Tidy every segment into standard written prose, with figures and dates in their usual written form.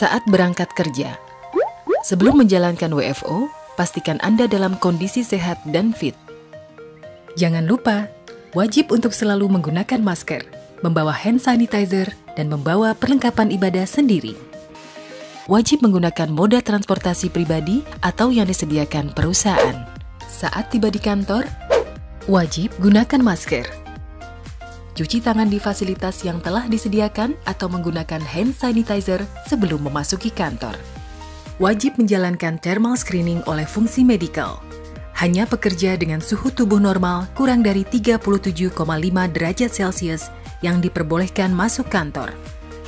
Saat berangkat kerja, sebelum menjalankan WFO, pastikan Anda dalam kondisi sehat dan fit. Jangan lupa, wajib untuk selalu menggunakan masker, membawa hand sanitizer, dan membawa perlengkapan ibadah sendiri. Wajib menggunakan moda transportasi pribadi atau yang disediakan perusahaan. Saat tiba di kantor, wajib gunakan masker. Cuci tangan di fasilitas yang telah disediakan atau menggunakan hand sanitizer sebelum memasuki kantor. Wajib menjalankan thermal screening oleh fungsi medikal. Hanya pekerja dengan suhu tubuh normal kurang dari 37,5 derajat Celcius yang diperbolehkan masuk kantor.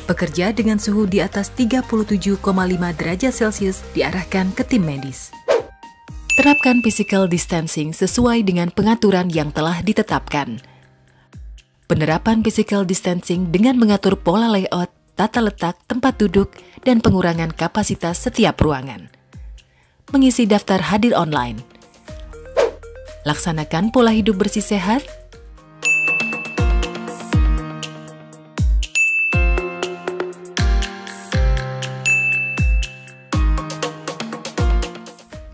Pekerja dengan suhu di atas 37,5 derajat Celcius diarahkan ke tim medis. Terapkan physical distancing sesuai dengan pengaturan yang telah ditetapkan. Penerapan physical distancing dengan mengatur pola layout, tata letak, tempat duduk, dan pengurangan kapasitas setiap ruangan. Mengisi daftar hadir online. Laksanakan pola hidup bersih sehat.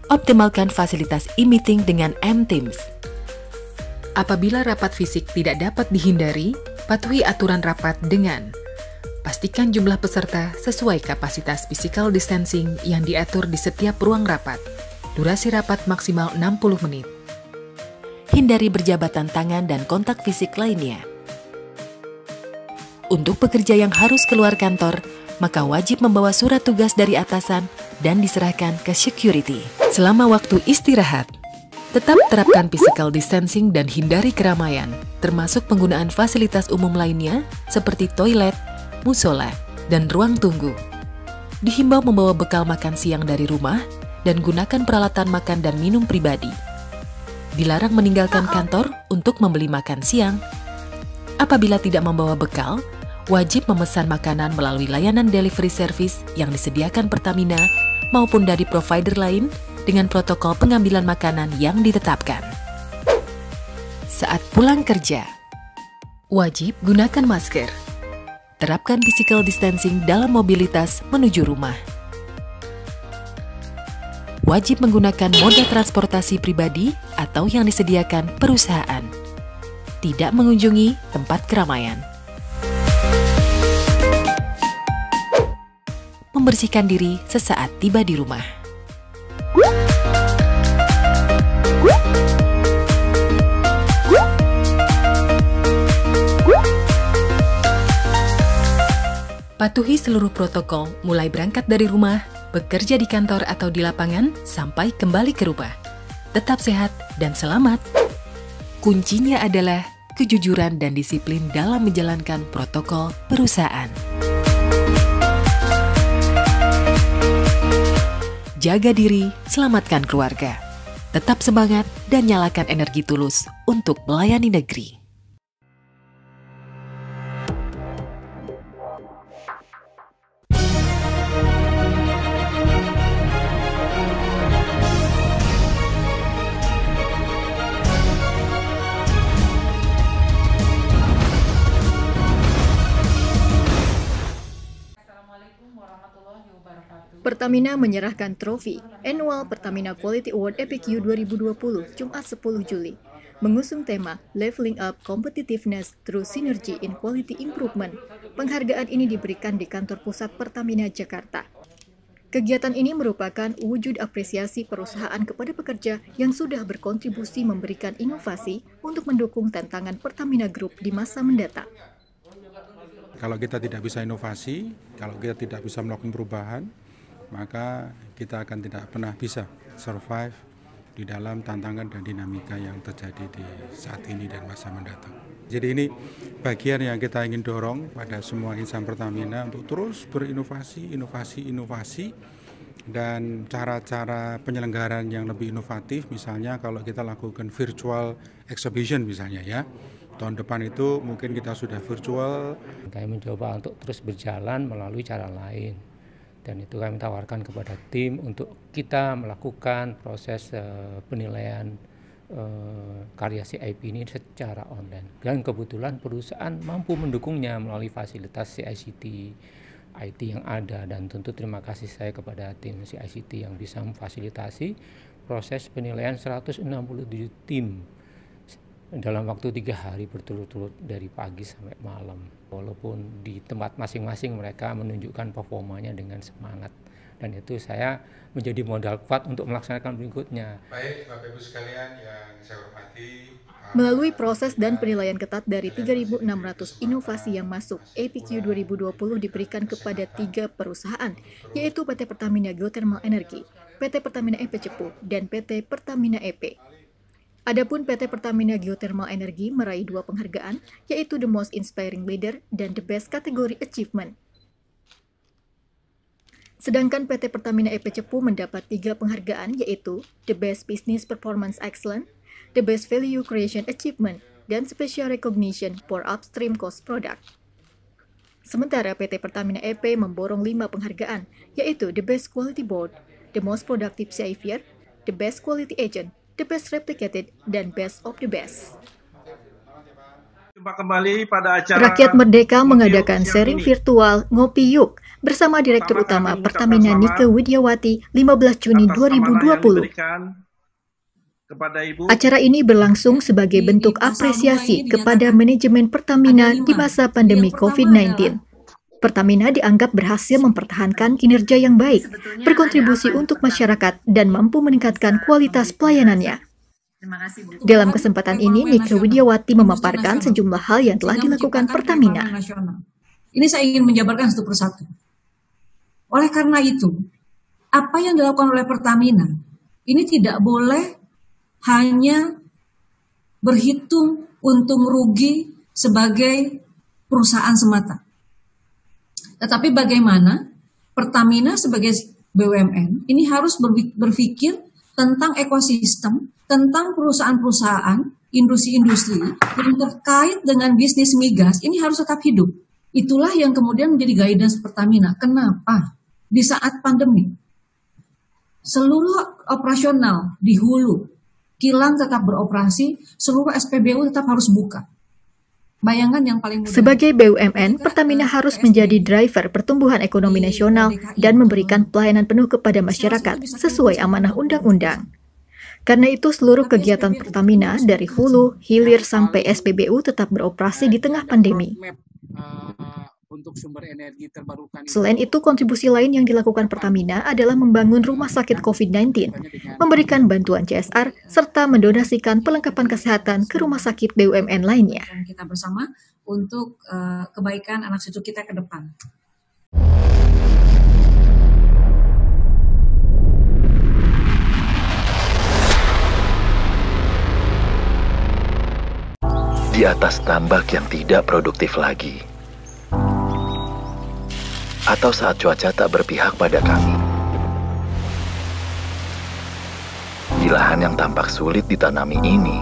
Optimalkan fasilitas e-meeting dengan M-Teams. Apabila rapat fisik tidak dapat dihindari, patuhi aturan rapat dengan pastikan jumlah peserta sesuai kapasitas physical distancing yang diatur di setiap ruang rapat. Durasi rapat maksimal 60 menit. Hindari berjabatan tangan dan kontak fisik lainnya. Untuk pekerja yang harus keluar kantor, maka wajib membawa surat tugas dari atasan dan diserahkan ke security. Selama waktu istirahat, tetap terapkan physical distancing dan hindari keramaian, termasuk penggunaan fasilitas umum lainnya seperti toilet, musola, dan ruang tunggu. Dihimbau membawa bekal makan siang dari rumah dan gunakan peralatan makan dan minum pribadi. Dilarang meninggalkan kantor untuk membeli makan siang. Apabila tidak membawa bekal, wajib memesan makanan melalui layanan delivery service yang disediakan Pertamina maupun dari provider lain dengan protokol pengambilan makanan yang ditetapkan. Saat pulang kerja, wajib gunakan masker. Terapkan physical distancing dalam mobilitas menuju rumah. Wajib menggunakan moda transportasi pribadi atau yang disediakan perusahaan. Tidak mengunjungi tempat keramaian. Membersihkan diri sesaat tiba di rumah. Patuhi seluruh protokol mulai berangkat dari rumah, bekerja di kantor atau di lapangan, sampai kembali ke rumah. Tetap sehat dan selamat. Kuncinya adalah kejujuran dan disiplin dalam menjalankan protokol perusahaan. Jaga diri, selamatkan keluarga. Tetap semangat dan nyalakan energi tulus untuk melayani negeri. Pertamina menyerahkan trofi Annual Pertamina Quality Award EPIQ 2020 Jumat 10 Juli. Mengusung tema Leveling Up Competitiveness Through Synergy in Quality Improvement. Penghargaan ini diberikan di kantor pusat Pertamina Jakarta. Kegiatan ini merupakan wujud apresiasi perusahaan kepada pekerja yang sudah berkontribusi memberikan inovasi untuk mendukung tantangan Pertamina Group di masa mendatang. Kalau kita tidak bisa inovasi, kalau kita tidak bisa melakukan perubahan, maka kita akan tidak pernah bisa survive di dalam tantangan dan dinamika yang terjadi di saat ini dan masa mendatang. Jadi ini bagian yang kita ingin dorong pada semua insan Pertamina untuk terus berinovasi, inovasi, dan cara-cara penyelenggaraan yang lebih inovatif. Misalnya kalau kita lakukan virtual exhibition misalnya ya, tahun depan itu mungkin kita sudah virtual. Kami mencoba untuk terus berjalan melalui cara lain. Dan itu kami tawarkan kepada tim untuk kita melakukan proses penilaian karya CIP ini secara online. Dan kebetulan perusahaan mampu mendukungnya melalui fasilitas CICT IT yang ada, dan tentu terima kasih saya kepada tim CICT yang bisa memfasilitasi proses penilaian 167 tim dalam waktu 3 hari berturut-turut dari pagi sampai malam. Walaupun di tempat masing-masing mereka menunjukkan performanya dengan semangat, dan itu saya menjadi modal kuat untuk melaksanakan berikutnya. Baik, Bapak Ibu sekalian yang saya hormati. Melalui proses dan penilaian ketat dari 3.600 inovasi yang masuk, APQ 2020 diberikan kepada 3 perusahaan, yaitu PT Pertamina Geothermal Energy, PT Pertamina EP Cepu, dan PT Pertamina EP. Adapun PT Pertamina Geothermal Energy meraih 2 penghargaan, yaitu The Most Inspiring Leader dan The Best Category Achievement. Sedangkan PT Pertamina EP Cepu mendapat 3 penghargaan, yaitu The Best Business Performance Excellence, The Best Value Creation Achievement, dan Special Recognition for Upstream Cost Product. Sementara PT Pertamina EP memborong 5 penghargaan, yaitu The Best Quality Board, The Most Productive Savior, The Best Quality Agent, The Best Replicated, dan Best of the Best. Jumpa kembali pada acara Rakyat Merdeka mengadakan sharing virtual Ngopi Yuk bersama Direktur Utama Pertamina Nike Widyawati 15 Juni 2020. Acara ini berlangsung sebagai bentuk apresiasi kepada manajemen Pertamina di masa pandemi COVID-19. Pertamina dianggap berhasil mempertahankan kinerja yang baik, berkontribusi untuk masyarakat, dan mampu meningkatkan kualitas pelayanannya. Dalam kesempatan ini, Nike Widyawati memaparkan sejumlah hal yang telah dilakukan Pertamina. Ini saya ingin menjabarkan satu persatu. Oleh karena itu, apa yang dilakukan oleh Pertamina, ini tidak boleh hanya berhitung untung rugi sebagai perusahaan semata. Tetapi bagaimana Pertamina sebagai BUMN ini harus berpikir tentang ekosistem, tentang perusahaan-perusahaan, industri-industri yang terkait dengan bisnis migas ini harus tetap hidup. Itulah yang kemudian menjadi guidance Pertamina. Kenapa? Di saat pandemi, seluruh operasional di hulu, kilang tetap beroperasi, seluruh SPBU tetap harus buka. Bayangan yang paling mudah. Sebagai BUMN, Pertamina harus menjadi driver pertumbuhan ekonomi nasional dan memberikan pelayanan penuh kepada masyarakat sesuai amanah undang-undang. Karena itu, seluruh kegiatan Pertamina dari hulu, hilir, sampai SPBU tetap beroperasi di tengah pandemi. Selain itu, kontribusi lain yang dilakukan Pertamina adalah membangun rumah sakit COVID-19, memberikan bantuan CSR, serta mendonasikan perlengkapan kesehatan ke rumah sakit BUMN lainnya. Kita bersama untuk kebaikan anak cucu kita ke depan. Di atas tambak yang tidak produktif lagi, atau saat cuaca tak berpihak pada kami. Di lahan yang tampak sulit ditanami ini,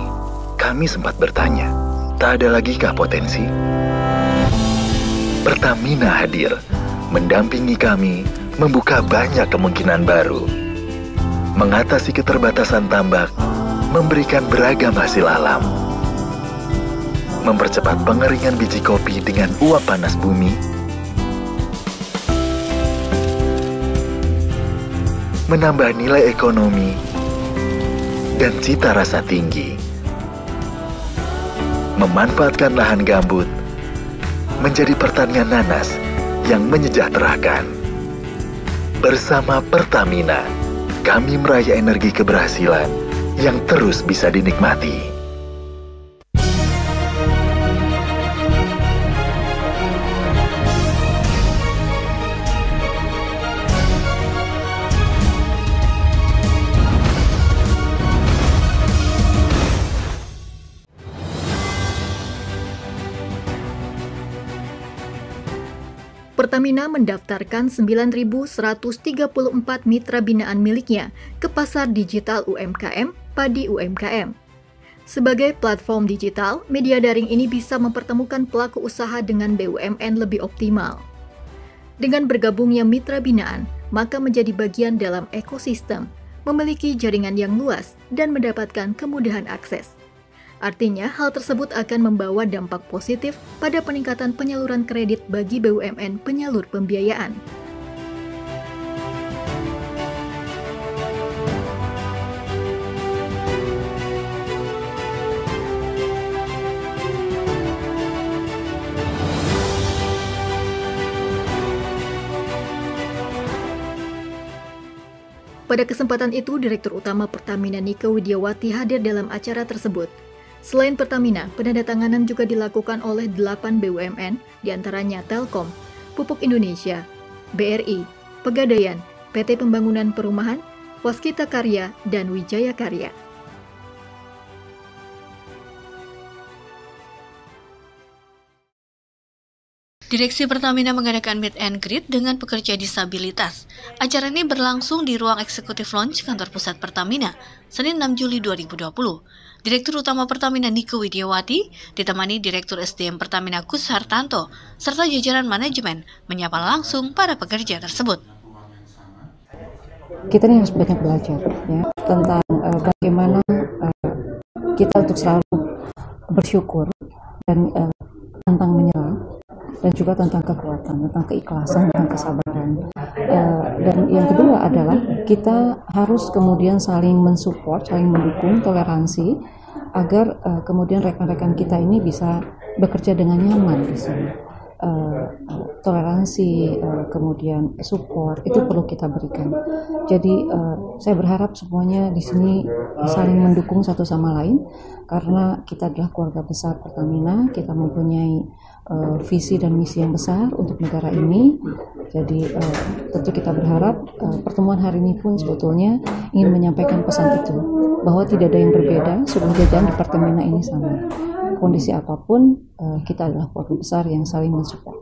kami sempat bertanya, tak ada lagikah potensi? Pertamina hadir, mendampingi kami, membuka banyak kemungkinan baru. Mengatasi keterbatasan tambak, memberikan beragam hasil alam. Mempercepat pengeringan biji kopi dengan uap panas bumi, menambah nilai ekonomi dan cita rasa tinggi, memanfaatkan lahan gambut menjadi pertanian nanas yang menyejahterakan. Bersama Pertamina, kami meraih energi keberhasilan yang terus bisa dinikmati. Pertamina mendaftarkan 9.134 mitra binaan miliknya ke pasar digital UMKM, Padi UMKM. Sebagai platform digital, media daring ini bisa mempertemukan pelaku usaha dengan BUMN lebih optimal. Dengan bergabungnya mitra binaan, maka menjadi bagian dalam ekosistem, memiliki jaringan yang luas, dan mendapatkan kemudahan akses. Artinya, hal tersebut akan membawa dampak positif pada peningkatan penyaluran kredit bagi BUMN penyalur pembiayaan. Pada kesempatan itu, Direktur Utama Pertamina Nike Widiawati hadir dalam acara tersebut. Selain Pertamina, penandatanganan juga dilakukan oleh 8 BUMN, diantaranya Telkom, Pupuk Indonesia, BRI, Pegadaian, PT Pembangunan Perumahan, Waskita Karya, dan Wijaya Karya. Direksi Pertamina mengadakan meet and greet dengan pekerja disabilitas. Acara ini berlangsung di ruang eksekutif lounge kantor pusat Pertamina, Senin 6 Juli 2020. Direktur Utama Pertamina Nike Widiawati ditemani Direktur SDM Pertamina Kus Hartanto, serta jajaran manajemen menyapa langsung para pekerja tersebut. Kita ini harus banyak belajar ya, tentang bagaimana kita untuk selalu bersyukur dan tentang menyerah, dan juga tentang kekuatan, tentang keikhlasan, tentang kesabaran. Dan yang kedua adalah kita harus kemudian saling mensupport, saling mendukung, toleransi, agar kemudian rekan-rekan kita ini bisa bekerja dengan nyaman di sini. Toleransi, kemudian support, itu perlu kita berikan. Jadi saya berharap semuanya di sini saling mendukung satu sama lain, karena kita adalah keluarga besar Pertamina, kita mempunyai visi dan misi yang besar untuk negara ini. Jadi tentu kita berharap pertemuan hari ini pun sebetulnya ingin menyampaikan pesan itu, bahwa tidak ada yang berbeda, seluruh jajaran di Pertamina ini sama. Kondisi apapun, kita adalah keluarga besar yang saling mensupport.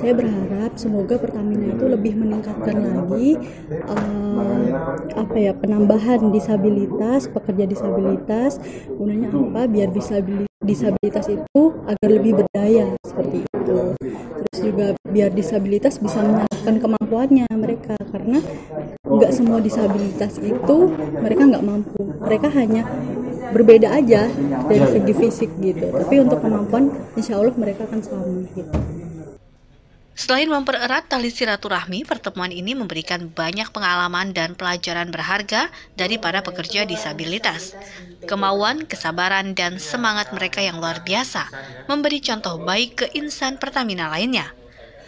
Saya berharap semoga Pertamina itu lebih meningkatkan lagi penambahan disabilitas, pekerja disabilitas. Gunanya apa? Biar disabilitas itu agar lebih berdaya, seperti itu. Terus juga biar disabilitas bisa menyalurkan kemampuannya mereka, karena nggak semua disabilitas itu mereka nggak mampu. Mereka hanya berbeda aja dari segi fisik gitu. Tapi untuk kemampuan, insya Allah mereka akan sama gitu. Selain mempererat tali silaturahmi, pertemuan ini memberikan banyak pengalaman dan pelajaran berharga dari para pekerja disabilitas. Kemauan, kesabaran, dan semangat mereka yang luar biasa memberi contoh baik ke insan Pertamina lainnya.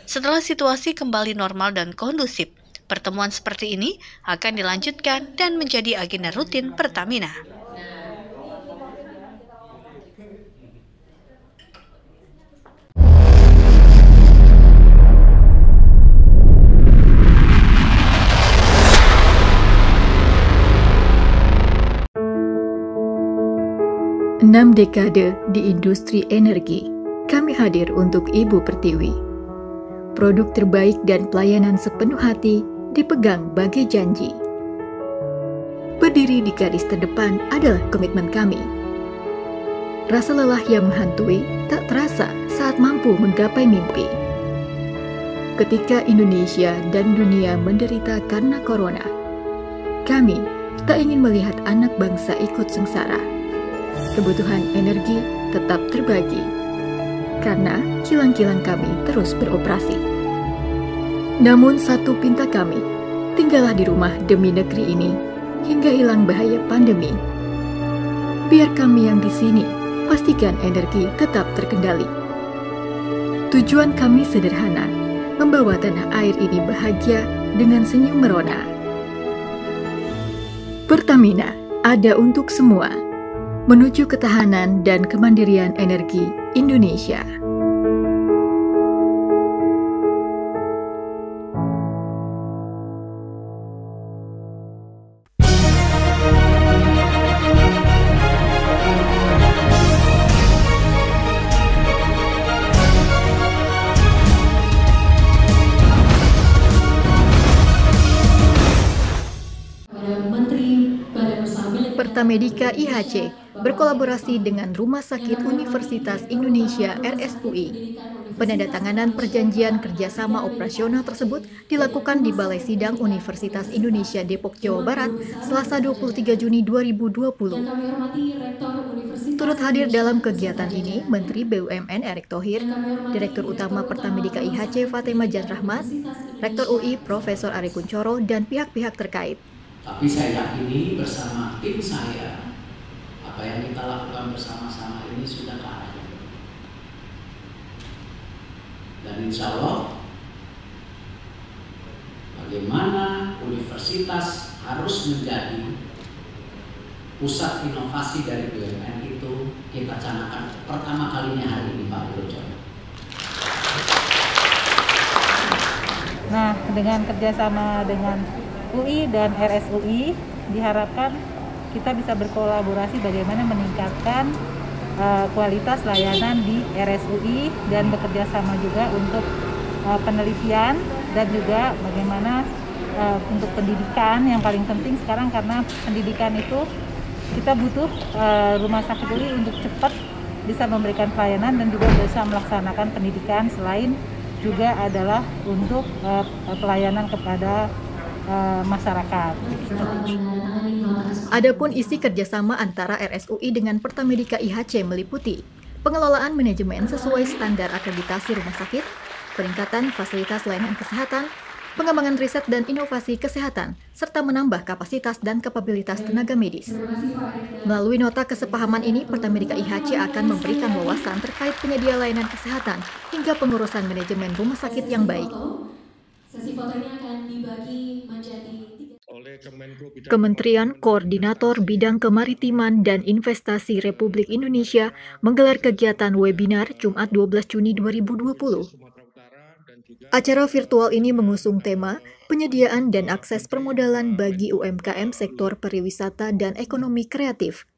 Setelah situasi kembali normal dan kondusif, pertemuan seperti ini akan dilanjutkan dan menjadi agenda rutin Pertamina. Enam dekade di industri energi, kami hadir untuk Ibu Pertiwi. Produk terbaik dan pelayanan sepenuh hati dipegang bagai janji. Berdiri di garis terdepan adalah komitmen kami. Rasa lelah yang menghantui tak terasa saat mampu menggapai mimpi. Ketika Indonesia dan dunia menderita karena corona, kami tak ingin melihat anak bangsa ikut sengsara. Kebutuhan energi tetap terbagi, karena kilang-kilang kami terus beroperasi. Namun satu pinta kami, tinggallah di rumah demi negeri ini, hingga hilang bahaya pandemi. Biar kami yang di sini, pastikan energi tetap terkendali. Tujuan kami sederhana, membawa tanah air ini bahagia dengan senyum merona. Pertamina ada untuk semua, menuju ketahanan dan kemandirian energi Indonesia. Pertamedika IHC berkolaborasi dengan Rumah Sakit Universitas Indonesia RSUI Penandatanganan perjanjian kerjasama operasional tersebut dilakukan di Balai Sidang Universitas Indonesia Depok, Jawa Barat, Selasa 23 Juni 2020. Turut hadir dalam kegiatan ini Menteri BUMN Erick Thohir, Direktur Utama Pertamina IHC Fatima Jan Rahmat, Rektor UI Profesor Ari Kunchoro, dan pihak-pihak terkait. Tapi saya yakini bersama tim saya, apa yang kita lakukan bersama-sama ini sudah ke arah itu. Dan insya Allah, bagaimana universitas harus menjadi pusat inovasi dari BUMN itu kita canangkan pertama kalinya hari ini, Pak Wirojono. Nah, dengan kerjasama dengan UI dan RSUI diharapkan kita bisa berkolaborasi bagaimana meningkatkan kualitas layanan di RSUI dan bekerja sama juga untuk penelitian dan juga bagaimana untuk pendidikan yang paling penting sekarang, karena pendidikan itu kita butuh rumah sakit UI untuk cepat bisa memberikan pelayanan dan juga bisa melaksanakan pendidikan, selain juga adalah untuk pelayanan kepada masyarakat. Adapun isi kerjasama antara RSUI dengan Pertamina IHC meliputi pengelolaan manajemen sesuai standar akreditasi rumah sakit, peningkatan fasilitas layanan kesehatan, pengembangan riset dan inovasi kesehatan, serta menambah kapasitas dan kapabilitas tenaga medis. Melalui nota kesepahaman ini, Pertamina IHC akan memberikan wawasan terkait penyedia layanan kesehatan hingga pengurusan manajemen rumah sakit yang baik. Sesi fotonya akan dibagi menjadi Kementerian Koordinator Bidang Kemaritiman dan Investasi Republik Indonesia menggelar kegiatan webinar Jumat 12 Juni 2020. Acara virtual ini mengusung tema penyediaan dan akses permodalan bagi UMKM sektor pariwisata dan ekonomi kreatif.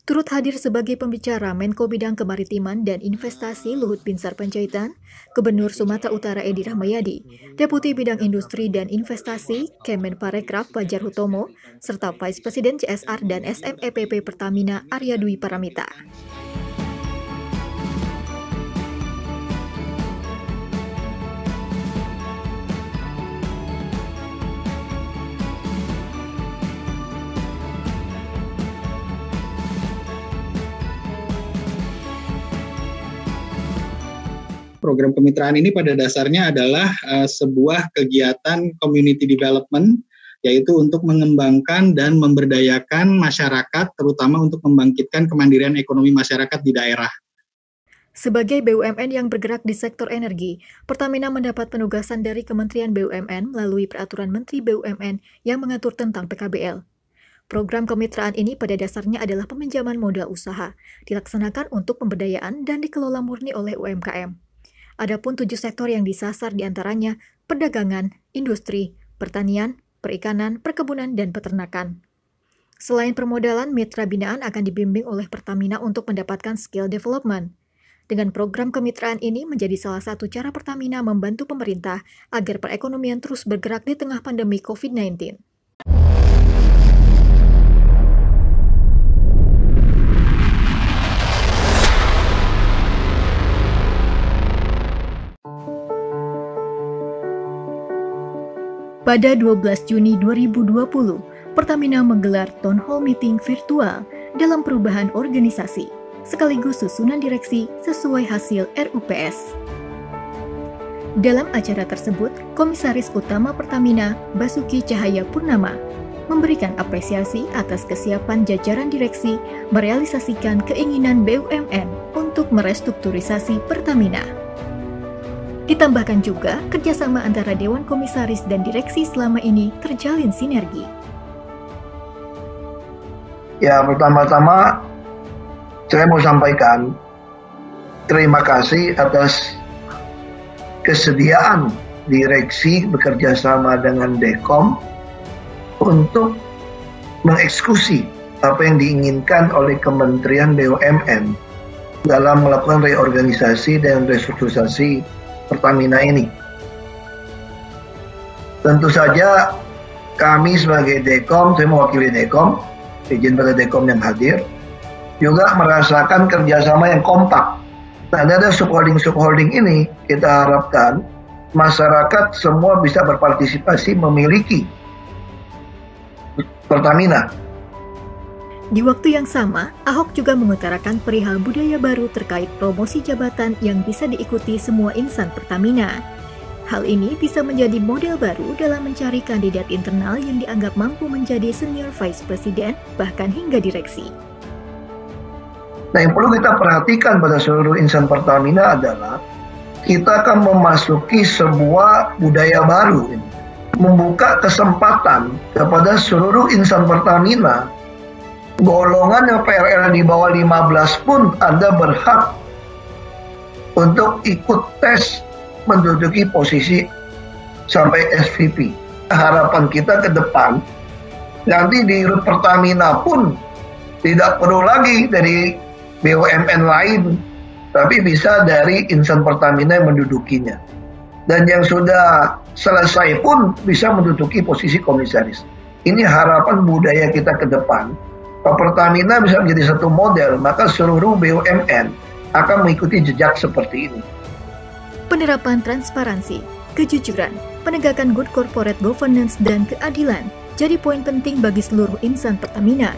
Turut hadir sebagai pembicara Menko Bidang Kemaritiman dan Investasi Luhut Binsar Panjaitan, Gubernur Sumatera Utara Edi Rahmayadi, Deputi Bidang Industri dan Investasi Kemenparekraf Fajar Hutomo, serta Vice Presiden CSR dan SMEPP Pertamina Arya Dwi Paramita. Program kemitraan ini pada dasarnya adalah sebuah kegiatan community development, yaitu untuk mengembangkan dan memberdayakan masyarakat, terutama untuk membangkitkan kemandirian ekonomi masyarakat di daerah. Sebagai BUMN yang bergerak di sektor energi, Pertamina mendapat penugasan dari Kementerian BUMN melalui Peraturan Menteri BUMN yang mengatur tentang PKBL. Program kemitraan ini pada dasarnya adalah peminjaman modal usaha, dilaksanakan untuk pemberdayaan dan dikelola murni oleh UMKM. Adapun 7 sektor yang disasar diantaranya perdagangan, industri, pertanian, perikanan, perkebunan, dan peternakan. Selain permodalan, mitra binaan akan dibimbing oleh Pertamina untuk mendapatkan skill development. Dengan program kemitraan ini menjadi salah satu cara Pertamina membantu pemerintah agar perekonomian terus bergerak di tengah pandemi COVID-19. Pada 12 Juni 2020, Pertamina menggelar town hall meeting virtual dalam perubahan organisasi, sekaligus susunan direksi sesuai hasil RUPS. Dalam acara tersebut, Komisaris Utama Pertamina, Basuki Cahaya Purnama, memberikan apresiasi atas kesiapan jajaran direksi merealisasikan keinginan BUMN untuk merestrukturisasi Pertamina. Ditambahkan juga, kerjasama antara Dewan Komisaris dan Direksi selama ini terjalin sinergi. Ya, pertama-tama saya mau sampaikan terima kasih atas kesediaan direksi bekerja sama dengan Dekom untuk mengeksekusi apa yang diinginkan oleh Kementerian BUMN dalam melakukan reorganisasi dan restrukturisasi Pertamina ini. Tentu saja kami sebagai Dekom, saya mewakili Dekom, izin pada Dekom yang hadir, juga merasakan kerjasama yang kompak Nah, ada subholding ini kita harapkan masyarakat semua bisa berpartisipasi memiliki Pertamina. Di waktu yang sama, Ahok juga mengutarakan perihal budaya baru terkait promosi jabatan yang bisa diikuti semua insan Pertamina. Hal ini bisa menjadi model baru dalam mencari kandidat internal yang dianggap mampu menjadi senior vice president, bahkan hingga direksi. Nah, yang perlu kita perhatikan pada seluruh insan Pertamina adalah kita akan memasuki sebuah budaya baru ini. Membuka kesempatan kepada seluruh insan Pertamina, golongan yang PRL di bawah 15 pun Anda berhak untuk ikut tes menduduki posisi sampai SVP. Harapan kita ke depan, nanti di Pertamina pun tidak perlu lagi dari BUMN lain, tapi bisa dari insan Pertamina yang mendudukinya. Dan yang sudah selesai pun bisa menduduki posisi komisaris. Ini harapan budaya kita ke depan. Kalau Pertamina bisa menjadi satu model, maka seluruh BUMN akan mengikuti jejak seperti ini. Penerapan transparansi, kejujuran, penegakan good corporate governance, dan keadilan jadi poin penting bagi seluruh insan Pertamina.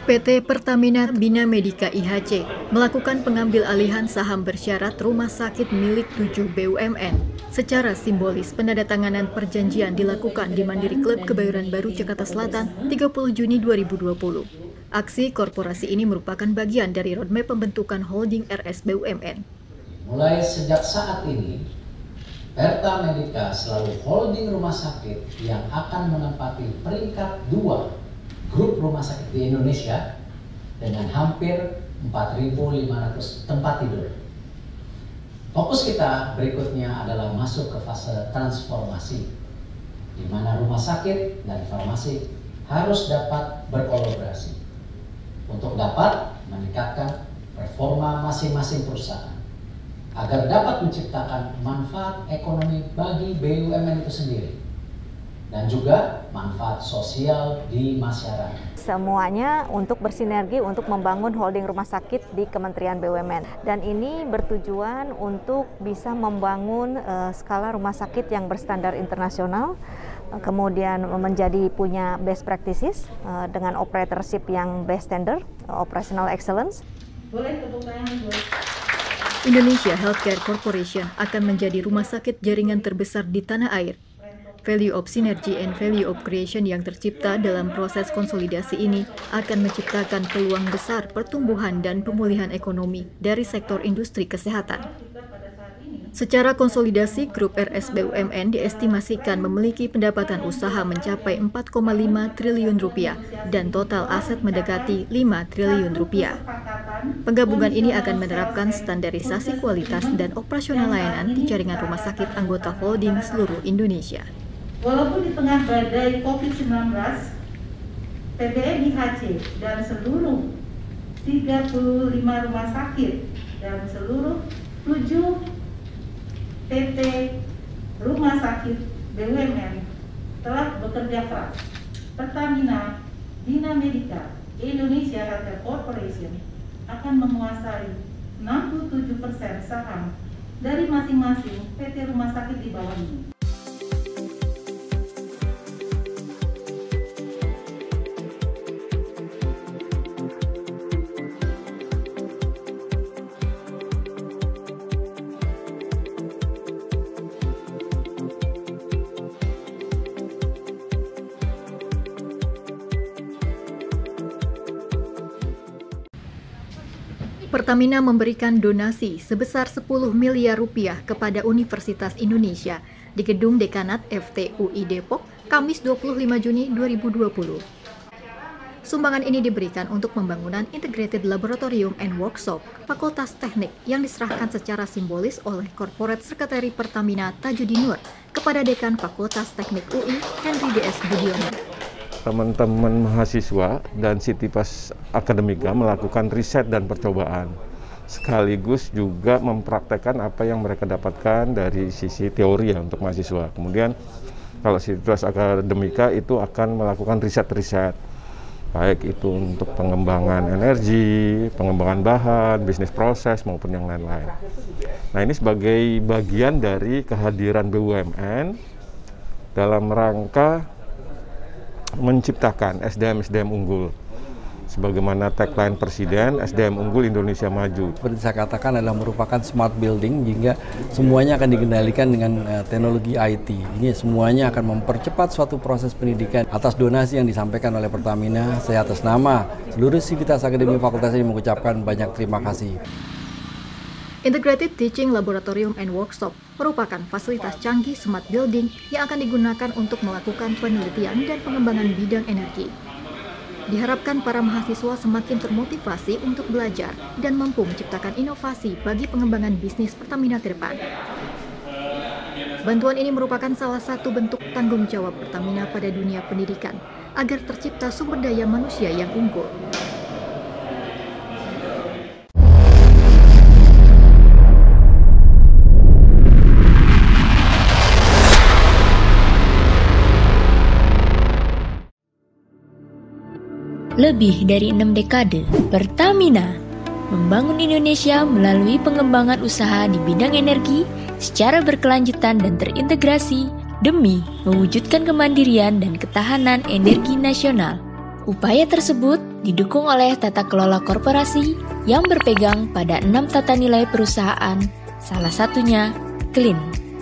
PT Pertamina Bina Medica IHC melakukan pengambil alihan saham bersyarat rumah sakit milik 7 BUMN. Secara simbolis, penandatanganan perjanjian dilakukan di Mandiri Club Kebayoran Baru, Jakarta Selatan, 30 Juni 2020. Aksi korporasi ini merupakan bagian dari roadmap pembentukan holding RS BUMN. Mulai sejak saat ini, Pertamedica selalu holding rumah sakit yang akan menempati peringkat 2 grup rumah sakit di Indonesia dengan hampir 4.500 tempat tidur. Fokus kita berikutnya adalah masuk ke fase transformasi, di mana rumah sakit dan farmasi harus dapat berkolaborasi untuk dapat meningkatkan performa masing-masing perusahaan agar dapat menciptakan manfaat ekonomi bagi BUMN itu sendiri dan juga manfaat sosial di masyarakat. Semuanya untuk bersinergi untuk membangun holding rumah sakit di Kementerian BUMN. Dan ini bertujuan untuk bisa membangun skala rumah sakit yang berstandar internasional, kemudian menjadi punya best practices dengan operatorship yang best standard, operational excellence. Indonesia Healthcare Corporation akan menjadi rumah sakit jaringan terbesar di tanah air. Value of synergy and value of creation yang tercipta dalam proses konsolidasi ini akan menciptakan peluang besar pertumbuhan dan pemulihan ekonomi dari sektor industri kesehatan. Secara konsolidasi, grup RS BUMN diestimasikan memiliki pendapatan usaha mencapai 4,5 triliun rupiah dan total aset mendekati 5 triliun rupiah. Penggabungan ini akan menerapkan standarisasi kualitas dan operasional layanan di jaringan rumah sakit anggota holding seluruh Indonesia. Walaupun di tengah badai COVID-19, PBM IHC dan seluruh 35 rumah sakit dan seluruh 7 PT rumah sakit BUMN telah bekerja keras. Pertamina Bina Medica Indonesia Healthcare Corporation akan menguasai 67% saham dari masing-masing PT rumah sakit di bawah ini. Pertamina memberikan donasi sebesar 10 miliar rupiah kepada Universitas Indonesia di Gedung Dekanat FTUI Depok, Kamis 25 Juni 2020. Sumbangan ini diberikan untuk pembangunan Integrated Laboratorium and Workshop Fakultas Teknik yang diserahkan secara simbolis oleh Corporate Secretary Pertamina Tajudin Nur kepada Dekan Fakultas Teknik UI Henry DS Budiono. teman-teman mahasiswa dan Sitypas Akademika melakukan riset dan percobaan, sekaligus juga mempraktekkan apa yang mereka dapatkan dari sisi teori ya untuk mahasiswa. Kemudian kalau Sitypas Akademika itu akan melakukan riset-riset, baik itu untuk pengembangan energi, pengembangan bahan, bisnis proses maupun yang lain-lain. Nah, ini sebagai bagian dari kehadiran BUMN dalam rangka menciptakan SDM unggul. Sebagaimana tagline Presiden, SDM unggul Indonesia maju. Seperti saya katakan adalah merupakan smart building, hingga semuanya akan dikendalikan dengan teknologi IT. Ini semuanya akan mempercepat suatu proses pendidikan. Atas donasi yang disampaikan oleh Pertamina, saya atas nama seluruh Sivitas Akademi Fakultas ini mengucapkan banyak terima kasih. Integrated Teaching Laboratorium and Workshop merupakan fasilitas canggih smart building yang akan digunakan untuk melakukan penelitian dan pengembangan bidang energi. Diharapkan para mahasiswa semakin termotivasi untuk belajar dan mampu menciptakan inovasi bagi pengembangan bisnis Pertamina ke depan. Bantuan ini merupakan salah satu bentuk tanggung jawab Pertamina pada dunia pendidikan agar tercipta sumber daya manusia yang unggul. Lebih dari 6 dekade, Pertamina membangun Indonesia melalui pengembangan usaha di bidang energi secara berkelanjutan dan terintegrasi demi mewujudkan kemandirian dan ketahanan energi nasional. Upaya tersebut didukung oleh tata kelola korporasi yang berpegang pada 6 tata nilai perusahaan, salah satunya Clean.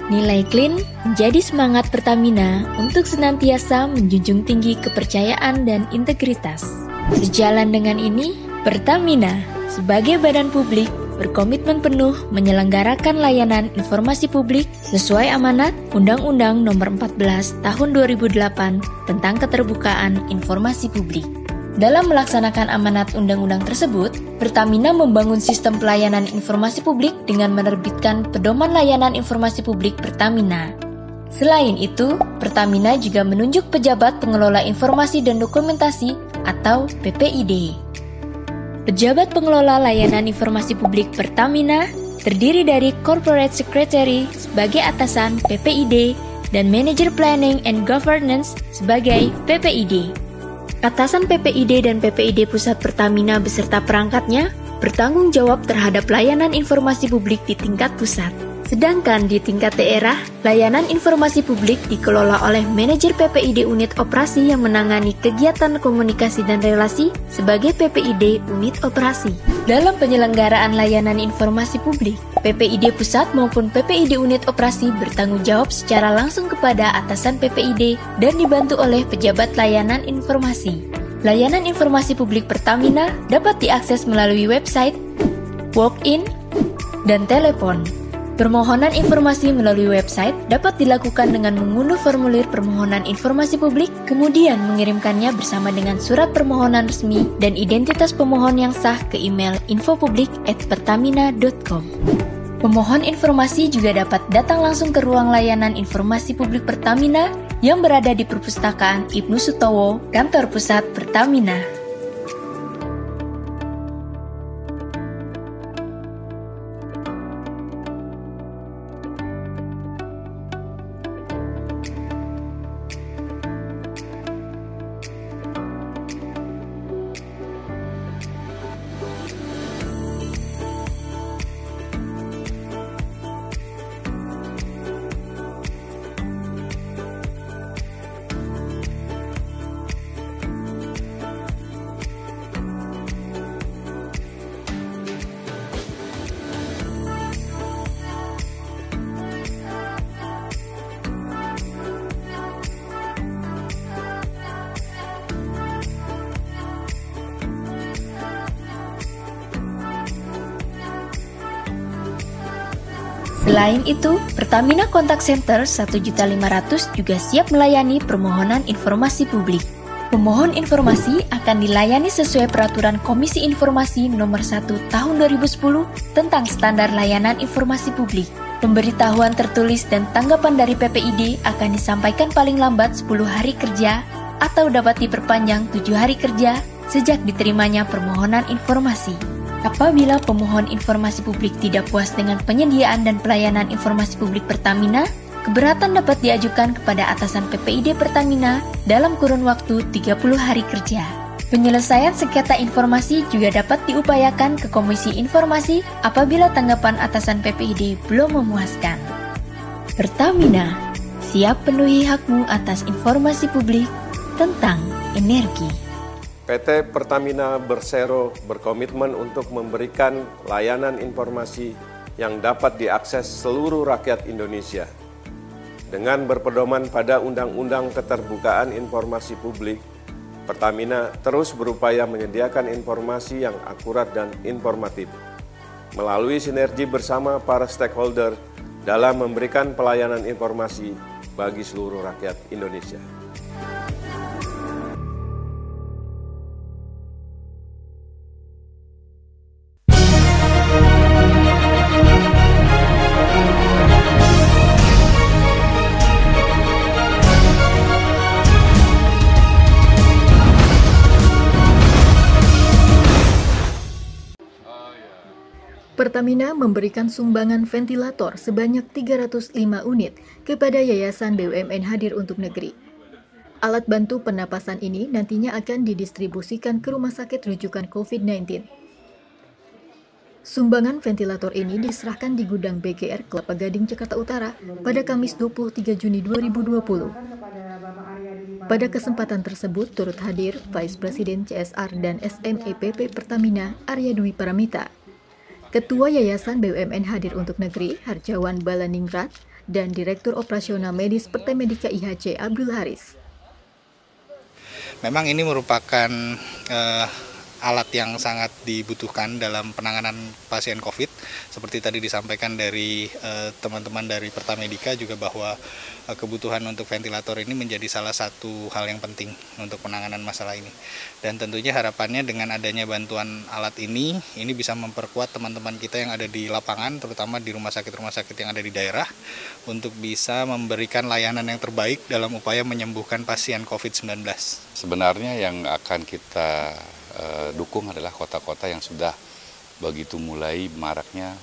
Nilai Clean menjadi semangat Pertamina untuk senantiasa menjunjung tinggi kepercayaan dan integritas. Sejalan dengan ini, Pertamina sebagai badan publik berkomitmen penuh menyelenggarakan layanan informasi publik sesuai amanat Undang-Undang Nomor 14 Tahun 2008 tentang Keterbukaan Informasi Publik. Dalam melaksanakan amanat undang-undang tersebut, Pertamina membangun sistem pelayanan informasi publik dengan menerbitkan Pedoman Layanan Informasi Publik Pertamina. Selain itu, Pertamina juga menunjuk Pejabat Pengelola Informasi dan Dokumentasi atau PPID. Pejabat Pengelola Layanan Informasi Publik Pertamina terdiri dari Corporate Secretary sebagai atasan PPID dan Manager Planning and Governance sebagai PPID. Atasan PPID dan PPID Pusat Pertamina beserta perangkatnya bertanggung jawab terhadap layanan informasi publik di tingkat pusat. Sedangkan di tingkat daerah, layanan informasi publik dikelola oleh manajer PPID unit operasi yang menangani kegiatan komunikasi dan relasi sebagai PPID unit operasi. Dalam penyelenggaraan layanan informasi publik, PPID pusat maupun PPID unit operasi bertanggung jawab secara langsung kepada atasan PPID dan dibantu oleh pejabat layanan informasi. Layanan informasi publik Pertamina dapat diakses melalui website, walk-in, dan telepon. Permohonan informasi melalui website dapat dilakukan dengan mengunduh formulir permohonan informasi publik, kemudian mengirimkannya bersama dengan surat permohonan resmi dan identitas pemohon yang sah ke email infopublik@pertamina.com. Pemohon informasi juga dapat datang langsung ke ruang layanan informasi publik Pertamina yang berada di Perpustakaan Ibnu Sutowo, Kantor Pusat Pertamina. Selain itu, Pertamina Contact Center 1.500.000 juga siap melayani permohonan informasi publik. Pemohon informasi akan dilayani sesuai Peraturan Komisi Informasi Nomor 1 Tahun 2010 tentang Standar Layanan Informasi Publik. Pemberitahuan tertulis dan tanggapan dari PPID akan disampaikan paling lambat 10 hari kerja atau dapat diperpanjang 7 hari kerja sejak diterimanya permohonan informasi. Apabila pemohon informasi publik tidak puas dengan penyediaan dan pelayanan informasi publik Pertamina, keberatan dapat diajukan kepada atasan PPID Pertamina dalam kurun waktu 30 hari kerja. Penyelesaian sengketa informasi juga dapat diupayakan ke Komisi Informasi apabila tanggapan atasan PPID belum memuaskan. Pertamina, siap penuhi hakmu atas informasi publik tentang energi. PT Pertamina Persero berkomitmen untuk memberikan layanan informasi yang dapat diakses seluruh rakyat Indonesia. Dengan berpedoman pada Undang-Undang Keterbukaan Informasi Publik, Pertamina terus berupaya menyediakan informasi yang akurat dan informatif, melalui sinergi bersama para stakeholder dalam memberikan pelayanan informasi bagi seluruh rakyat Indonesia. Pertamina memberikan sumbangan ventilator sebanyak 305 unit kepada Yayasan BUMN Hadir untuk Negeri. Alat bantu pernapasan ini nantinya akan didistribusikan ke rumah sakit rujukan COVID-19. Sumbangan ventilator ini diserahkan di gudang BGR Kelapa Gading, Jakarta Utara pada Kamis 23 Juni 2020. Pada kesempatan tersebut turut hadir Vice Presiden CSR dan SMEPP Pertamina Arya Dwi Paramita, Ketua Yayasan BUMN Hadir untuk Negeri Harjawan Balaningrat, dan Direktur Operasional Medis Pertamedika IHC Abdul Haris. Memang ini merupakan alat yang sangat dibutuhkan dalam penanganan pasien COVID. Seperti tadi disampaikan dari teman-teman dari Pertamedika juga bahwa kebutuhan untuk ventilator ini menjadi salah satu hal yang penting untuk penanganan masalah ini. Dan tentunya harapannya dengan adanya bantuan alat ini bisa memperkuat teman-teman kita yang ada di lapangan, terutama di rumah sakit yang ada di daerah, untuk bisa memberikan layanan yang terbaik dalam upaya menyembuhkan pasien COVID-19. Sebenarnya yang akan kita dukung adalah kota-kota yang sudah begitu mulai maraknya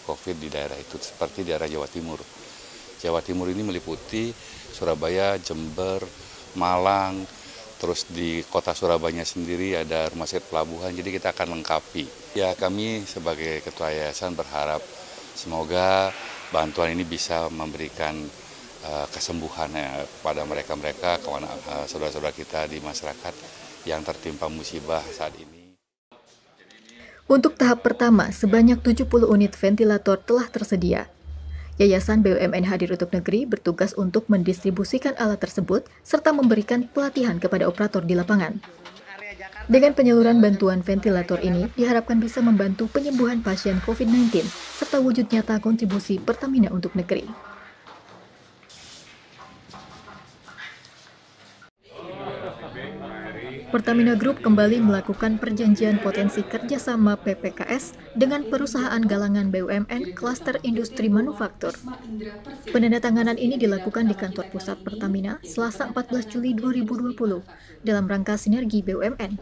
COVID di daerah itu, seperti daerah Jawa Timur. Jawa Timur ini meliputi Surabaya, Jember, Malang, terus di kota Surabaya sendiri ada rumah sakit pelabuhan, jadi kita akan lengkapi. Ya, kami sebagai Ketua Yayasan berharap semoga bantuan ini bisa memberikan kesembuhan pada mereka-mereka, saudara-saudara kita di masyarakat yang tertimpa musibah saat ini. Untuk tahap pertama, sebanyak 70 unit ventilator telah tersedia. Yayasan BUMN Hadir untuk Negeri bertugas untuk mendistribusikan alat tersebut serta memberikan pelatihan kepada operator di lapangan. Dengan penyaluran bantuan ventilator ini, diharapkan bisa membantu penyembuhan pasien COVID-19 serta wujud nyata kontribusi Pertamina untuk negeri. Pertamina Group kembali melakukan perjanjian potensi kerjasama PPKS dengan perusahaan galangan BUMN Klaster Industri Manufaktur. Penandatanganan ini dilakukan di kantor pusat Pertamina Selasa 14 Juli 2020 dalam rangka sinergi BUMN.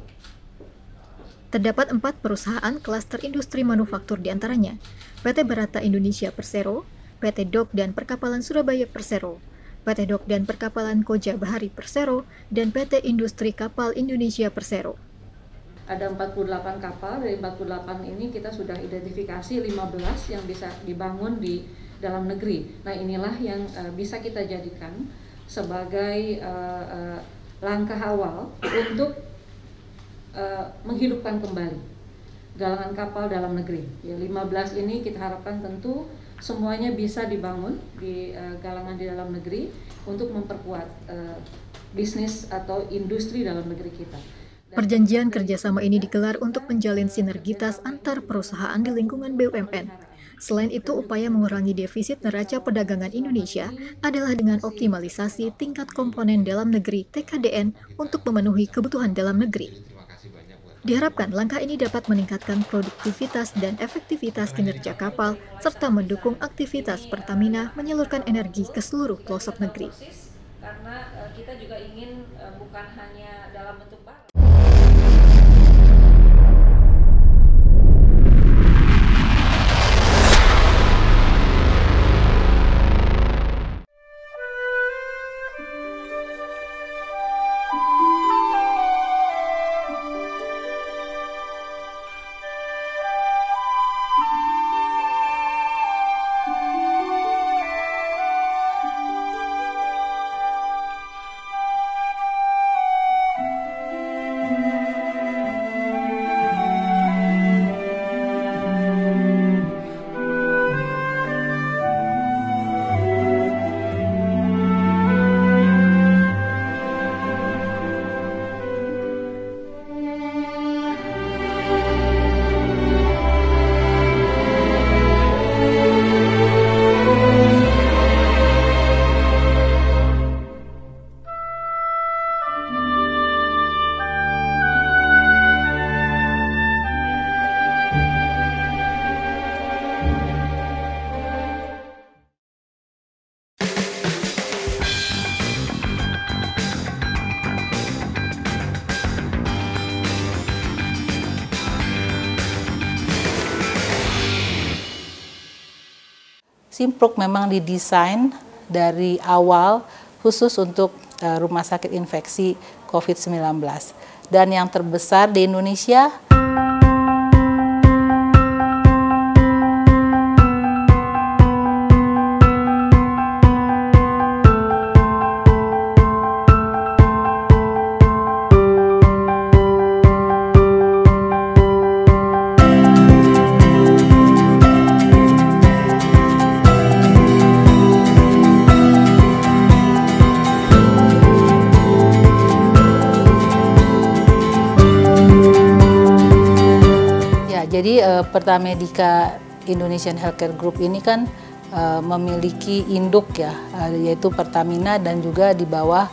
Terdapat 4 perusahaan klaster industri manufaktur diantaranya PT Barata Indonesia Persero, PT Dok dan Perkapalan Surabaya Persero, PT Dok dan Perkapalan Koja Bahari Persero, dan PT Industri Kapal Indonesia Persero. Ada 48 kapal, dari 48 ini kita sudah identifikasi 15 yang bisa dibangun di dalam negeri. Nah, inilah yang bisa kita jadikan sebagai langkah awal untuk menghidupkan kembali galangan kapal dalam negeri. Ya, 15 ini kita harapkan tentu semuanya bisa dibangun di galangan di dalam negeri untuk memperkuat bisnis atau industri dalam negeri kita. Perjanjian kerjasama ini digelar untuk menjalin sinergitas antar perusahaan di lingkungan BUMN. Selain itu, upaya mengurangi defisit neraca perdagangan Indonesia adalah dengan optimalisasi tingkat komponen dalam negeri (TKDN) untuk memenuhi kebutuhan dalam negeri. Diharapkan langkah ini dapat meningkatkan produktivitas dan efektivitas kinerja kapal, serta mendukung aktivitas Pertamina menyalurkan energi ke seluruh pelosok negeri. karena kita juga ingin bukan hanya dalam bentuk barang. Simpruk memang didesain dari awal khusus untuk rumah sakit infeksi COVID-19. Dan yang terbesar di Indonesia. Jadi Pertamedica Indonesian Healthcare Group ini kan memiliki induk ya, yaitu Pertamina dan juga di bawah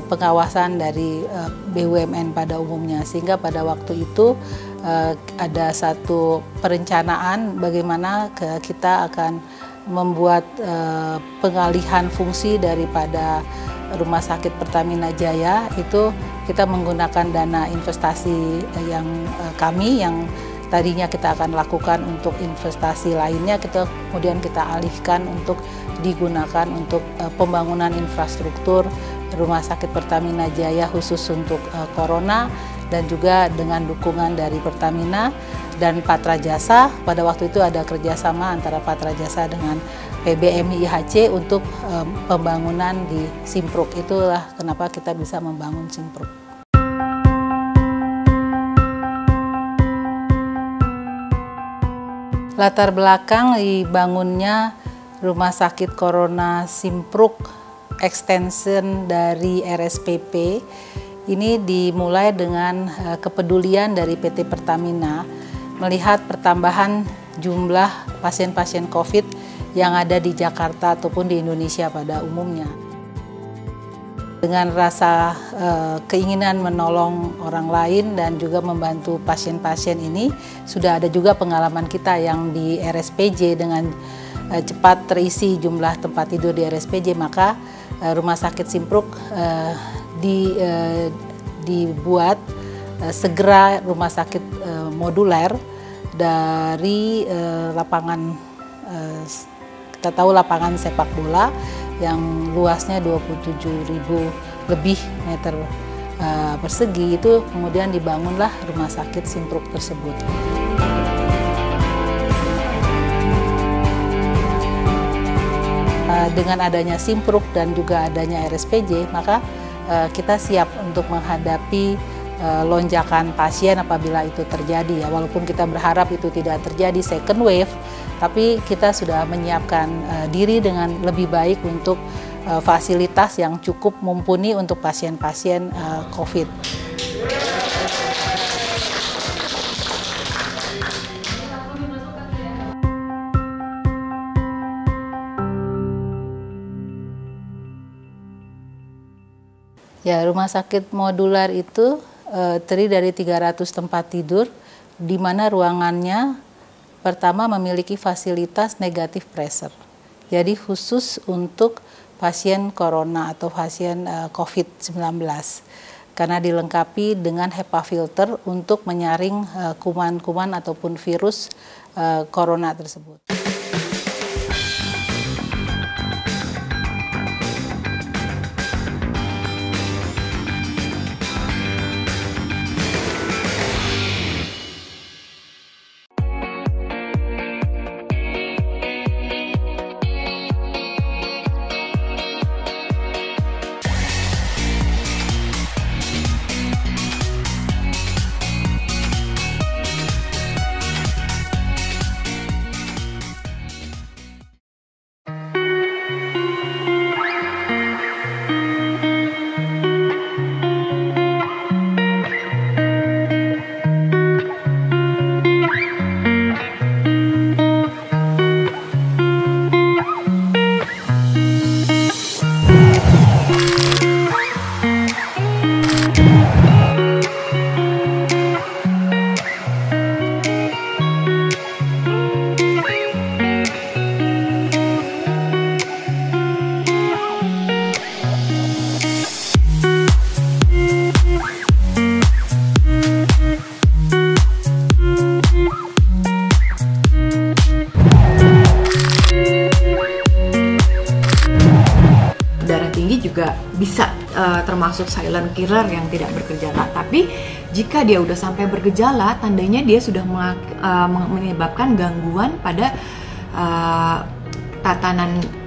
pengawasan dari BUMN pada umumnya. Sehingga pada waktu itu ada satu perencanaan bagaimana kita akan membuat pengalihan fungsi daripada Rumah Sakit Pertamina Jaya. Itu kita menggunakan dana investasi yang kami yang tadinya kita akan lakukan untuk investasi lainnya, kemudian kita alihkan untuk digunakan untuk pembangunan infrastruktur Rumah Sakit Pertamina Jaya khusus untuk corona, dan juga dengan dukungan dari Pertamina dan Patra Jasa. Pada waktu itu ada kerjasama antara Patra Jasa dengan PBMI IHC untuk pembangunan di Simpruk. Itulah kenapa kita bisa membangun Simpruk. Latar belakang dibangunnya Rumah Sakit Corona Simpruk extension dari RSPP ini dimulai dengan kepedulian dari PT Pertamina melihat pertambahan jumlah pasien-pasien COVID yang ada di Jakarta ataupun di Indonesia pada umumnya. Dengan rasa keinginan menolong orang lain dan juga membantu pasien-pasien ini, sudah ada juga pengalaman kita yang di RSPJ dengan cepat terisi jumlah tempat tidur di RSPJ, maka Rumah Sakit Simpruk dibuat segera rumah sakit moduler dari lapangan, kita tahu lapangan sepak bola yang luasnya 27.000 lebih meter persegi, itu kemudian dibangunlah Rumah Sakit Simpruk tersebut. Dengan adanya Simpruk dan juga adanya RSPJ, maka kita siap untuk menghadapi lonjakan pasien apabila itu terjadi. Ya, walaupun kita berharap itu tidak terjadi second wave, tapi kita sudah menyiapkan diri dengan lebih baik untuk fasilitas yang cukup mumpuni untuk pasien-pasien COVID. Ya, rumah sakit modular itu terdiri dari 300 tempat tidur, di mana ruangannya pertama memiliki fasilitas negatif pressure. Jadi khusus untuk pasien corona atau pasien COVID-19. Karena dilengkapi dengan HEPA filter untuk menyaring kuman-kuman ataupun virus corona tersebut. Juga bisa termasuk silent killer yang tidak bergejala. Tapi jika dia udah sampai bergejala, tandanya dia sudah menyebabkan gangguan pada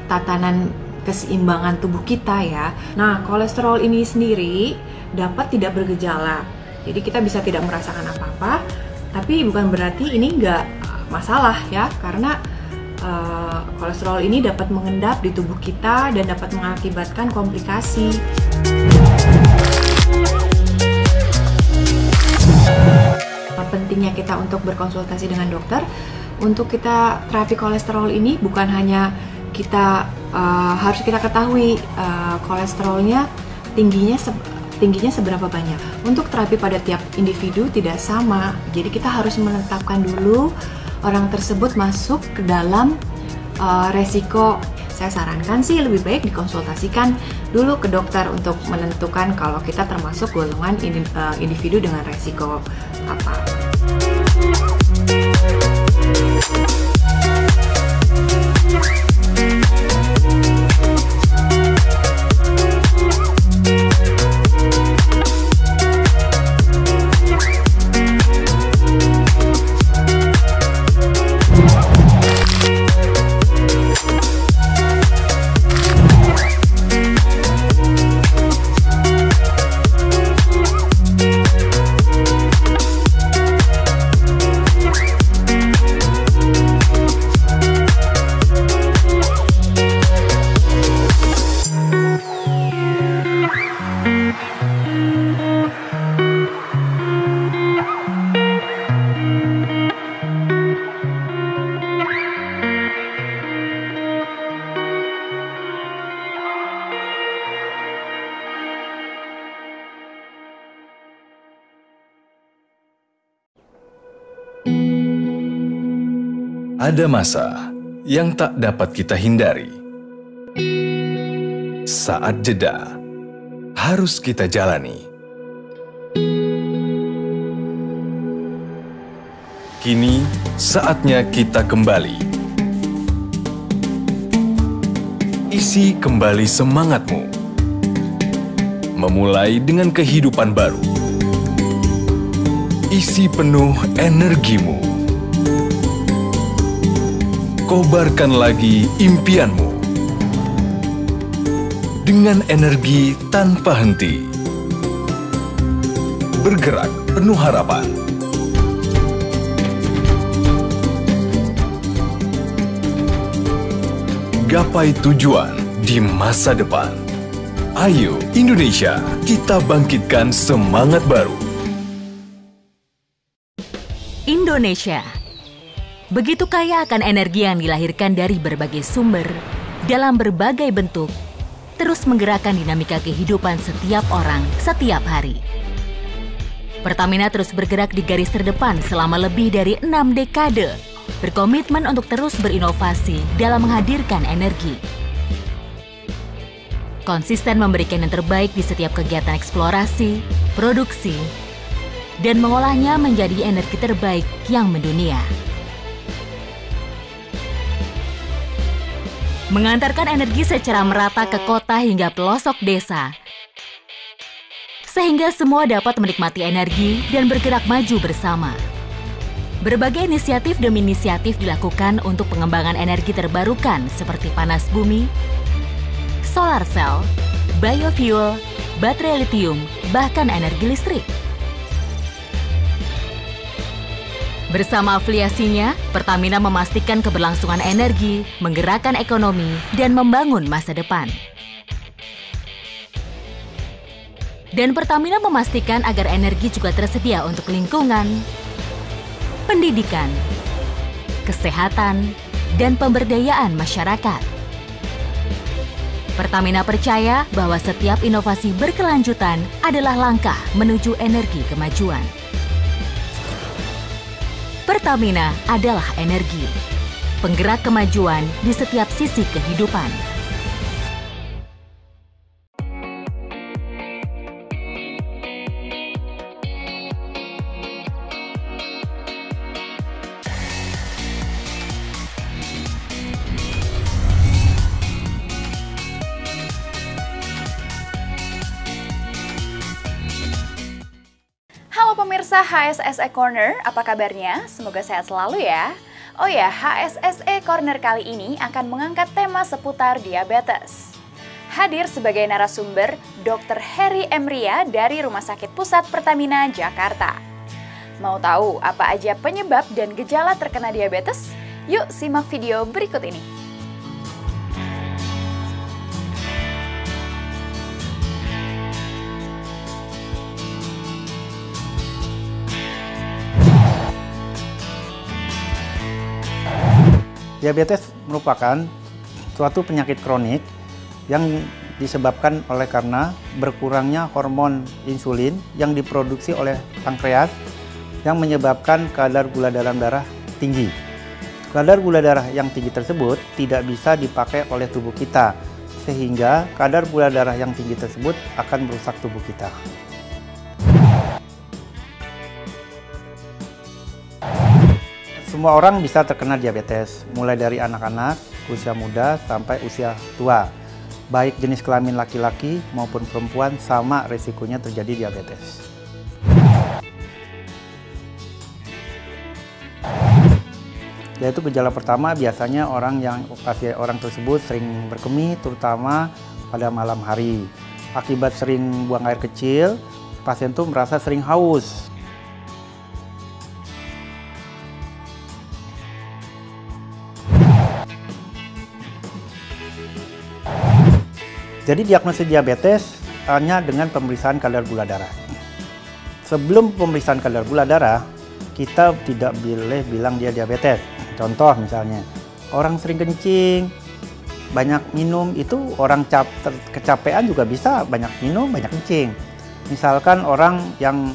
tatanan keseimbangan tubuh kita ya. Nah, kolesterol ini sendiri dapat tidak bergejala. Jadi kita bisa tidak merasakan apa-apa, tapi bukan berarti ini nggak masalah ya, karena kolesterol ini dapat mengendap di tubuh kita dan dapat mengakibatkan komplikasi. Pentingnya kita untuk berkonsultasi dengan dokter. Untuk kita terapi kolesterol ini bukan hanya kita harus kita ketahui kolesterolnya tingginya seberapa banyak. Untuk terapi pada tiap individu tidak sama. Jadi kita harus menetapkan dulu orang tersebut masuk ke dalam resiko. Saya sarankan sih lebih baik dikonsultasikan dulu ke dokter untuk menentukan kalau kita termasuk golongan individu dengan resiko apa. Ada masa yang tak dapat kita hindari. Saat jeda harus kita jalani. Kini saatnya kita kembali. Isi kembali semangatmu. Memulai dengan kehidupan baru. Isi penuh energimu. Kobarkan lagi impianmu dengan energi tanpa henti. Bergerak penuh harapan. Gapai tujuan di masa depan. Ayo Indonesia, kita bangkitkan semangat baru. Indonesia begitu kaya akan energi yang dilahirkan dari berbagai sumber, dalam berbagai bentuk, terus menggerakkan dinamika kehidupan setiap orang, setiap hari. Pertamina terus bergerak di garis terdepan selama lebih dari 6 dekade, berkomitmen untuk terus berinovasi dalam menghadirkan energi. konsisten memberikan yang terbaik di setiap kegiatan eksplorasi, produksi, dan mengolahnya menjadi energi terbaik yang mendunia. Mengantarkan energi secara merata ke kota hingga pelosok desa, sehingga semua dapat menikmati energi dan bergerak maju bersama. Berbagai inisiatif demi inisiatif dilakukan untuk pengembangan energi terbarukan seperti panas bumi, solar cell, biofuel, baterai litium, bahkan energi listrik. Bersama afiliasinya, Pertamina memastikan keberlangsungan energi, menggerakkan ekonomi, dan membangun masa depan. Dan Pertamina memastikan agar energi juga tersedia untuk lingkungan, pendidikan, kesehatan, dan pemberdayaan masyarakat. Pertamina percaya bahwa setiap inovasi berkelanjutan adalah langkah menuju energi kemajuan. Pertamina adalah energi, penggerak kemajuan di setiap sisi kehidupan. Halo pemirsa HSSE Corner, apa kabarnya? Semoga sehat selalu ya. Oh ya, HSSE Corner kali ini akan mengangkat tema seputar diabetes. Hadir sebagai narasumber Dr. Heri Emria dari Rumah Sakit Pusat Pertamina Jakarta. Mau tahu apa aja penyebab dan gejala terkena diabetes? Yuk simak video berikut ini. Diabetes merupakan suatu penyakit kronik yang disebabkan oleh karena berkurangnya hormon insulin yang diproduksi oleh pankreas yang menyebabkan kadar gula dalam darah tinggi. Kadar gula darah yang tinggi tersebut tidak bisa dipakai oleh tubuh kita, sehingga kadar gula darah yang tinggi tersebut akan merusak tubuh kita. Semua orang bisa terkena diabetes, mulai dari anak-anak, usia muda, sampai usia tua. Baik jenis kelamin laki-laki maupun perempuan sama resikonya terjadi diabetes. Yaitu gejala pertama biasanya orang tersebut sering berkemih, terutama pada malam hari. Akibat sering buang air kecil, pasien itu merasa sering haus. Jadi diagnosis diabetes hanya dengan pemeriksaan kadar gula darah. Sebelum pemeriksaan kadar gula darah, kita tidak boleh bilang dia diabetes. Contoh misalnya, orang sering kencing, banyak minum, itu orang kecapean juga bisa banyak minum, banyak kencing. Misalkan orang yang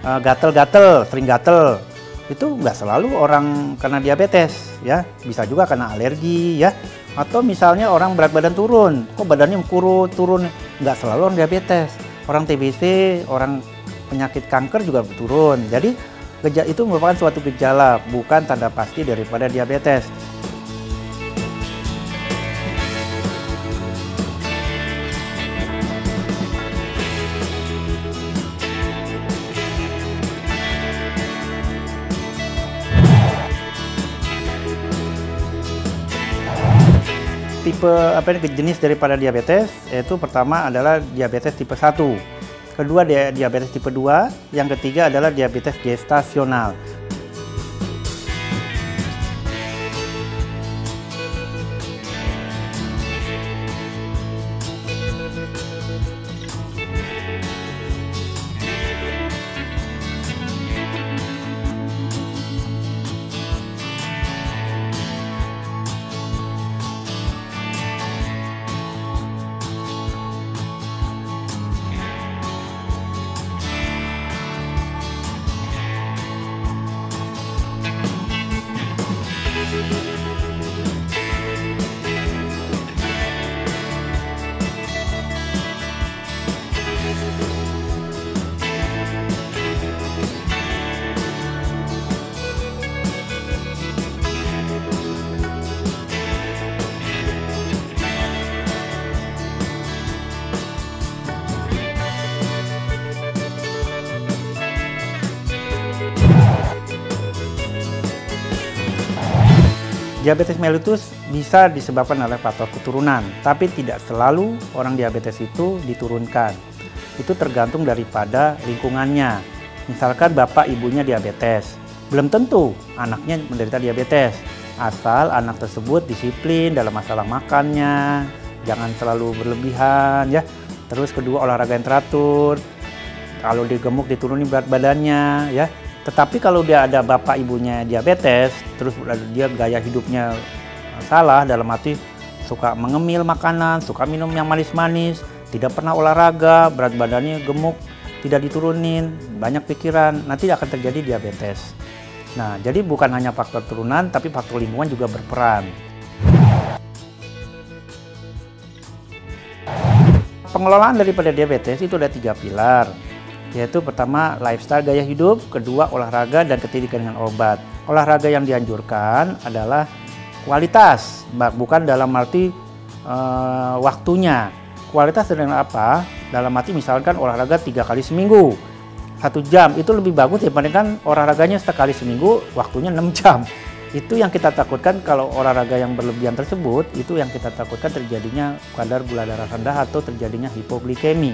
gatel-gatel, sering gatel, itu nggak selalu orang kena diabetes, ya, bisa juga kena alergi, ya. Atau misalnya orang berat badan turun, kok badannya turun, nggak selalu orang diabetes. Orang TBC, orang penyakit kanker juga turun. Jadi itu merupakan suatu gejala, bukan tanda pasti daripada diabetes. Jenis daripada diabetes, yaitu pertama adalah diabetes tipe 1, kedua diabetes tipe 2, yang ketiga adalah diabetes gestasional. Diabetes mellitus bisa disebabkan oleh faktor keturunan, tapi tidak selalu orang diabetes itu diturunkan. Itu tergantung daripada lingkungannya. Misalkan bapak ibunya diabetes, belum tentu anaknya menderita diabetes. Asal anak tersebut disiplin dalam masalah makannya, jangan terlalu berlebihan ya. Terus kedua, olahraga yang teratur. Kalau dia gemuk diturunin berat badannya ya. Tetapi kalau dia ada bapak ibunya diabetes, terus dia gaya hidupnya salah, dalam arti suka mengemil makanan, suka minum yang manis-manis, tidak pernah olahraga, berat badannya gemuk, tidak diturunin, banyak pikiran, nanti akan terjadi diabetes. Nah, jadi bukan hanya faktor turunan, tapi faktor lingkungan juga berperan. Pengelolaan daripada diabetes itu ada 3 pilar. Yaitu pertama lifestyle gaya hidup, kedua olahraga, dan ketiga dengan obat. Olahraga yang dianjurkan adalah kualitas, bukan dalam arti waktunya. Kualitas dengan apa? Dalam arti misalkan olahraga 3 kali seminggu, 1 jam, itu lebih bagus dibandingkan olahraganya sekali seminggu, waktunya 6 jam. Itu yang kita takutkan kalau olahraga yang berlebihan tersebut, itu yang kita takutkan terjadinya kadar gula darah rendah atau terjadinya hipoglikemi.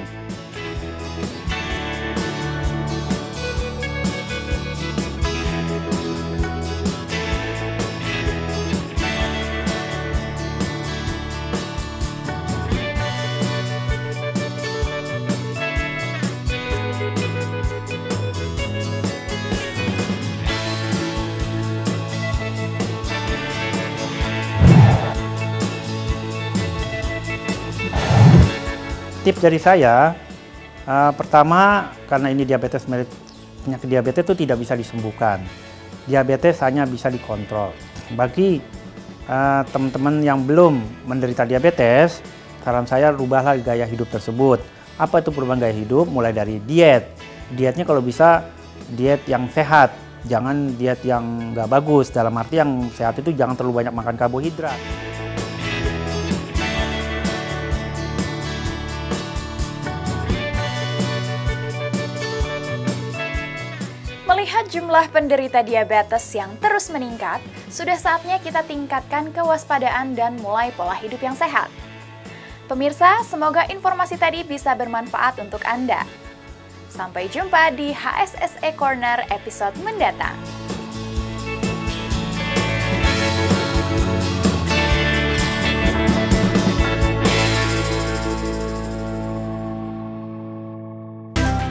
Tips dari saya, pertama, karena ini diabetes, penyakit diabetes itu tidak bisa disembuhkan. Diabetes hanya bisa dikontrol. Bagi teman-teman yang belum menderita diabetes, saran saya rubahlah gaya hidup tersebut. Apa itu perubahan gaya hidup? Mulai dari diet. Dietnya kalau bisa diet yang sehat, jangan diet yang nggak bagus. Dalam arti yang sehat itu jangan terlalu banyak makan karbohidrat. Melihat jumlah penderita diabetes yang terus meningkat, sudah saatnya kita tingkatkan kewaspadaan dan mulai pola hidup yang sehat. Pemirsa, semoga informasi tadi bisa bermanfaat untuk Anda. Sampai jumpa di HSSE Corner episode mendatang.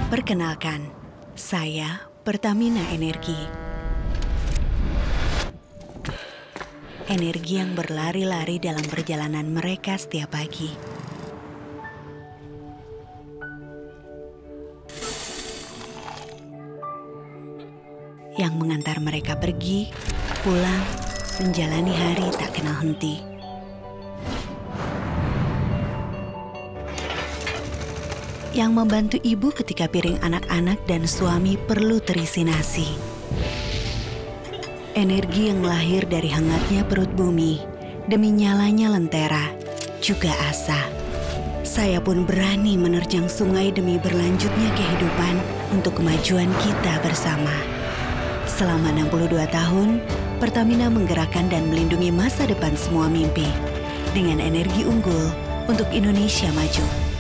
Perkenalkan, saya Pertamina Energi. Energi yang berlari-lari dalam perjalanan mereka setiap pagi. Yang mengantar mereka pergi, pulang, menjalani hari tak kenal henti. Yang membantu ibu ketika piring anak-anak dan suami perlu terisi nasi. Energi yang lahir dari hangatnya perut bumi, demi nyalanya lentera, juga asa. Saya pun berani menerjang sungai demi berlanjutnya kehidupan untuk kemajuan kita bersama. Selama 62 tahun, Pertamina menggerakkan dan melindungi masa depan semua mimpi dengan energi unggul untuk Indonesia maju.